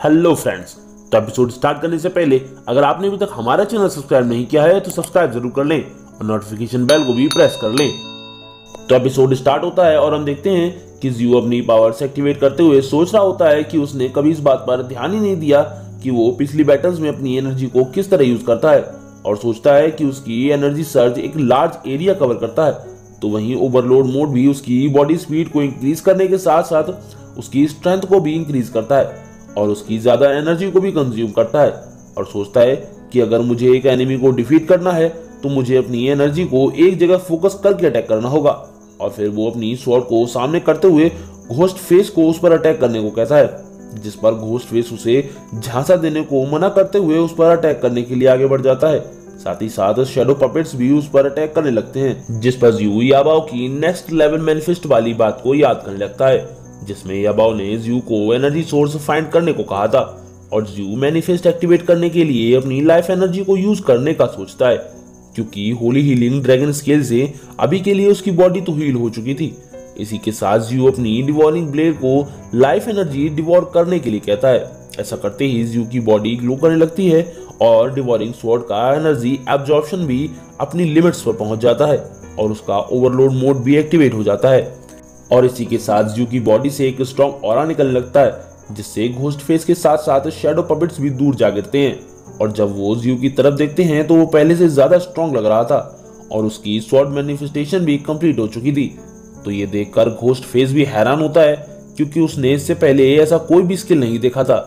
Hello friends, तो episode start करने से पहले अगर आपने अभी तक हमारा चैनल सब्सक्राइब नहीं किया है तो सब्सक्राइब जरूर कर लें और नोटिफिकेशन बेल को भी प्रेस कर लें। तो एपिसोड स्टार्ट होता है और हम देखते हैं कि जियो अपनी पावर्स एक्टिवेट करते हुए सोच रहा होता है कि उसने कभी इस बात पर ध्यान ही नहीं दिया कि वो पिछली बैटल्स में अपनी एनर्जी को किस तरह यूज करता है, और सोचता है कि उसकी एनर्जी सर्ज एक लार्ज एरिया कवर करता है। तो वहीं ओवरलोड मोड भी उसकी बॉडी स्पीड को इंक्रीज करने के साथ साथ उसकी स्ट्रेंथ को भी इंक्रीज करता है और उसकी ज्यादा एनर्जी को भी कंज्यूम करता है, और सोचता है कि अगर मुझे एक एनिमी को डिफीट करना है तो मुझे अपनी एनर्जी को एक जगह फोकस करके अटैक करना होगा। और फिर वो अपनी स्वॉर्ड को सामने करते हुए घोस्ट फेस को उस पर अटैक करने को कहता है, जिस पर घोस्ट फेस उसे झांसा देने को मना करते हुए उस पर अटैक करने के लिए आगे बढ़ जाता है। साथ ही साथ शैडो पपेट्स भी उस पर अटैक करने लगते हैं, जिस पर जियो याबाओ की नेक्स्ट लेवल मैनिफेस्ट वाली बात को याद करने लगता है, जिसमें याबाओ ने जियो को एनर्जी सोर्स फाइंड करने को कहा था और जियो मैनिफेस्ट एक्टिवेट करने के लिए अपनी लाइफ एनर्जी को यूज करने का सोचता है, क्योंकि होली हीलिंग ड्रैगन स्केल से अभी के लिए उसकी बॉडी तो हील हो चुकी थी। इसी के साथ जियो अपनी डिवॉरिंग ब्लेड को लाइफ एनर्जी डिवॉर करने के लिए कहता है। ऐसा करते ही जियो की बॉडी ग्लो करने लगती है और डिवॉरिंग स्वॉर्ड का एनर्जी एब्जॉर्प्शन भी अपनी लिमिट्स पर पहुंच जाता है और उसका ओवरलोड मोड भी एक्टिवेट हो जाता है। और इसी के साथ जियो की बॉडी से एक स्ट्रॉन्ग ऑरा निकलने लगता है, जिससे घोस्ट फेस के साथ साथ शैडो पपेट्स भी दूर जा गिरते हैं। और जब वो जियो की तरफ देखते हैं तो वो पहले से ज्यादा स्ट्रॉन्ग लग रहा था और उसकी स्वॉर्ड मैनिफेस्टेशन भी कंप्लीट हो चुकी थी। तो ये देखकर घोस्ट फेस भी हैरान होता है, क्योंकि उसने इससे पहले ऐसा कोई भी स्किल नहीं देखा था।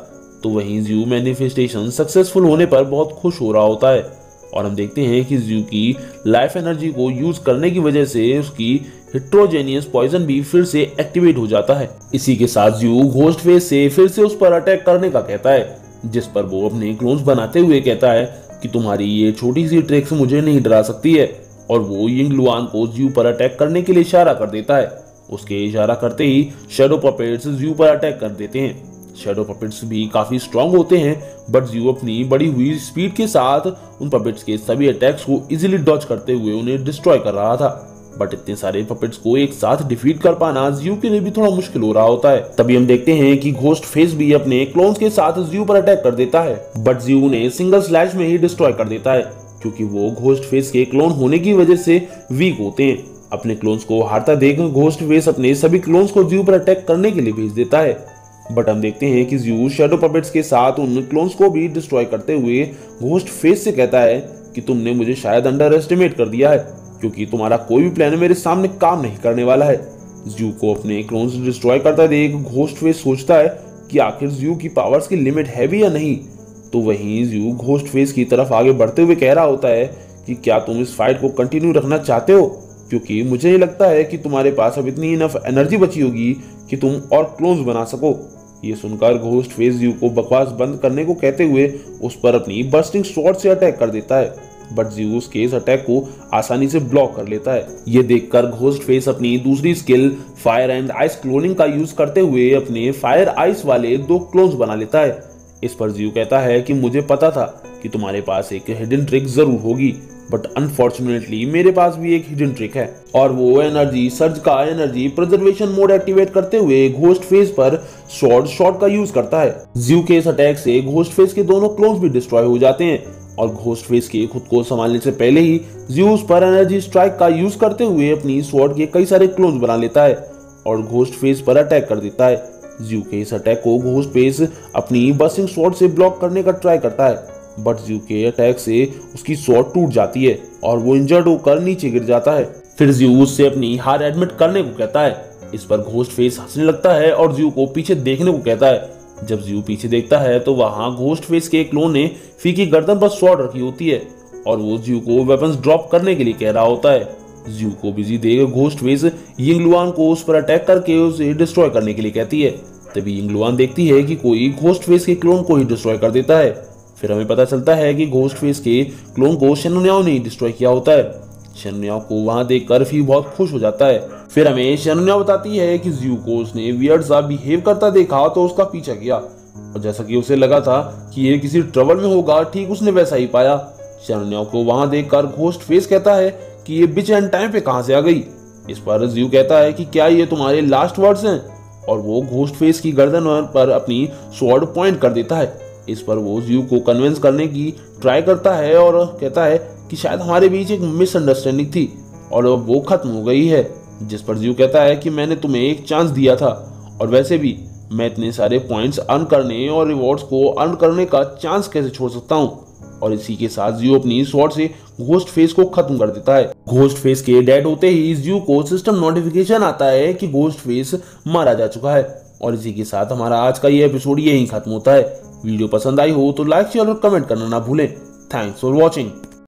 तो वहीं जियो मैनिफेस्टेशन सक्सेसफुल होने पर बहुत खुश हो रहा होता है और हम देखते हैं कि जियो की लाइफ एनर्जी को यूज करने की वजह से उसकी हिट्रोजेनियस पॉइजन भी फिर से एक्टिवेट हो जाता है। इसी के साथ जियो घोस्ट फेस से फिर से उस पर अटैक करने का कहता है, जिस पर वो अपने क्लोन्स बनाते हुए कहता है कि तुम्हारी ये छोटी सी ट्रिक्स मुझे नहीं डरा सकती है, और वो यिंगलुआन को जियो पर अटैक करने के लिए इशारा कर देता है। उसके इशारा करते ही शैडो पपेट्स जियो पर अटैक कर देते हैं। शैडो पपेट्स भी काफी स्ट्रांग होते हैं, बट जियो अपनी बढ़ी हुई स्पीड के साथ उन पपेट्स के सभी अटैक्स को इजीली डॉज करते हुए उन्हें डिस्ट्रॉय कर रहा था। बट इतने सारे पपेट्स को एक साथ डिफीट कर पाना जियो के लिए भी थोड़ा मुश्किल हो रहा होता है। तभी हम देखते हैं कि घोस्ट फेस भी अपने क्लोन्स के साथ जियो पर अटैक कर देता है, बट जियो उन्हें सिंगल स्लैश में ही डिस्ट्रॉय कर देता है, क्योंकि वो घोस्ट फेस के क्लोन होने की वजह से वीक होते हैं। अपने क्लोन्स को हारता देख घोस्ट फेस अपने सभी क्लोन्स को जियो पर अटैक करने के लिए भेज देता है। बट हम देखते हैं कि जियो शैडो पपेट्स के साथ उन क्लोन्स को भी डिस्ट्रॉय करते हुए घोस्ट फेस से कहता है कि तुमने मुझे शायद अंडर एस्टिमेट कर दिया है, क्योंकि तुम्हारा कोई भी प्लान मेरे सामने काम नहीं करने वाला है। जियो को अपने क्लोन्स डिस्ट्रॉय करता देख घोस्ट फेस सोचता है कि आखिर जियो की पावर्स की लिमिट है भी या नहीं। तो वहीं जियो घोस्ट फेस की तरफ आगे बढ़ते हुए कह रहा होता है कि क्या तुम इस फाइट को कंटिन्यू रखना चाहते हो, क्योंकि मुझे नहीं लगता है कि तुम्हारे पास अब इतनी इनफ एनर्जी बची होगी कि तुम और क्लोन्स बना सको। ये सुनकर घोस्ट फेस जियो को बकवास बंद करने को कहते हुए उस पर अपनी बर्स्टिंग स्वॉर्ड से अटैक कर देता है, बट जियो उसके इस अटैक को आसानी से ब्लॉक कर लेता है। ये देखकर घोस्ट फेस अपनी दूसरी skill fire and ice cloning का यूज करते हुए अपने फायर आइस वाले 2 क्लोन्स बना लेता है। इस पर जियो कहता है कि मुझे पता था कि तुम्हारे पास एक हिडन ट्रिक जरूर होगी, बट अनफॉर्चुनेटली मेरे पास भी एक हिडन ट्रिक है। और वो एनर्जी सर्ज का एनर्जी प्रिजर्वेशन मोड एक्टिवेट करते हुए घोस्ट फेस पर स्वॉर्ड शॉट का यूज करता है। जियो के इस अटैक से घोस्ट फेस के दोनों क्लोन्स भी डिस्ट्रॉय हो जाते हैं और घोस्ट फेस के खुद को संभालने से पहले ही जियो उस पर एनर्जी स्ट्राइक का यूज करते हुए अपनी स्वॉर्ड के कई सारे क्लोन्स बना लेता है और घोस्ट फेस पर अटैक कर देता है। जियो के इस अटैक को घोस्ट फेस अपनी बर्स्टिंग स्वॉर्ड से ब्लॉक करने का ट्राई करता है, बट जियो के अटैक से उसकी स्वॉर्ड टूट जाती है और वो इंजर्ड होकर नीचे गिर जाता है। फिर जियो उससे अपनी हार एडमिट करने को कहता है। इस पर घोस्ट फेस हंसने लगता है और जियो को पीछे देखने को कहता है। जब जियो पीछे देखता है तो वहां घोस्ट फेस के क्लोन ने फी की गर्दन पर स्वॉर्ड रखी होती है और वो जियो को वेपन्स ड्रॉप करने के लिए कह रहा होता है। जियो को बिजी देख घोस्ट फेस यिंगलुआन को उस पर अटैक करके उसे डिस्ट्रॉय करने के लिए कहती है। तभी यिंगलुआन देखती है कि कोई घोस्ट फेस के क्लोन को ही डिस्ट्रॉय कर देता है। फिर हमें पता चलता है कि घोस्ट फेस के क्लोन को शेनोनियाओ ने डिस्ट्रॉय किया होता है। शेनोनियाओ को वहां देखकर फी बहुत खुश हो जाता है। फिर हमें शेनोनियाओ बताती है कि जियो को उसने वियर्ड सा बिहेव करता देखा तो उसका पीछा किया, और जैसा कि उसे लगा था कि ये किसी ट्रबल में होगा, ठीक उसने वैसा ही पाया। शेनोनियाओ को वहां देखकर घोस्ट फेस कहता है कि ये बिच एंड टाइम पे कहां से आ गई। इस पर जियो कहता है कि क्या ये तुम्हारे लास्ट वर्ड्स हैं, और वो घोस्ट फेस की गर्दन पर अपनी स्वॉर्ड पॉइंट कर देता है। इस पर वो ज्यू को कन्विंस करने की ट्राई करता है और कहता है कि शायद हमारे बीच एक मिसअंडरस्टैंडिंग थी और वो खत्म हो गई है। जिस पर ज्यू कहता है कि मैंने तुम्हें एक चांस दिया था और वैसे भी मैं इतने सारे पॉइंट्स अर्न करने और रिवॉर्ड्स को अर्न करने का चांस कैसे छोड़ सकता हूँ। और इसी के साथ ज्यू अपनी स्वॉर्ड से घोस्ट फेस को खत्म कर देता है। घोस्ट फेस के डेड होते ही ज्यू को सिस्टम नोटिफिकेशन आता है कि घोस्ट फेस मारा जा चुका है। और इसी के साथ हमारा आज का ये एपिसोड यहीं खत्म होता है। वीडियो पसंद आई हो तो लाइक शेयर और कमेंट करना ना भूलें। Thanks for watching.